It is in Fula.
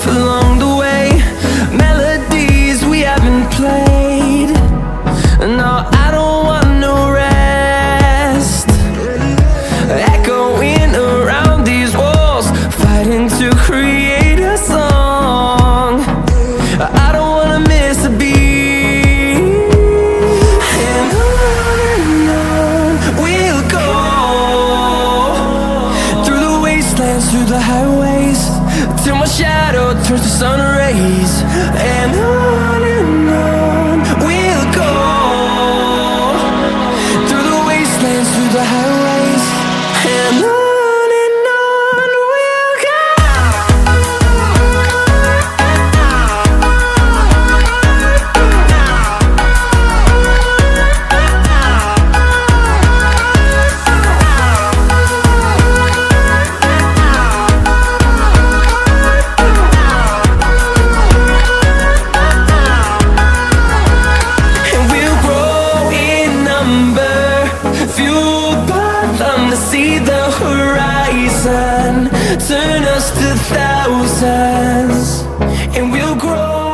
along the way, melodies we haven't played. No, I don't want no rest, echoing around these walls, fighting to create a song. I don't wanna miss a beat. And on we'll go, through the wastelands, through the highways, till my shadow turns to sun rays. And on we'll go, through the wastelands, through the highways, and on we'll go. And we'll grow in number, fueled by them to see the horizon, turn us to thousands. And we'll grow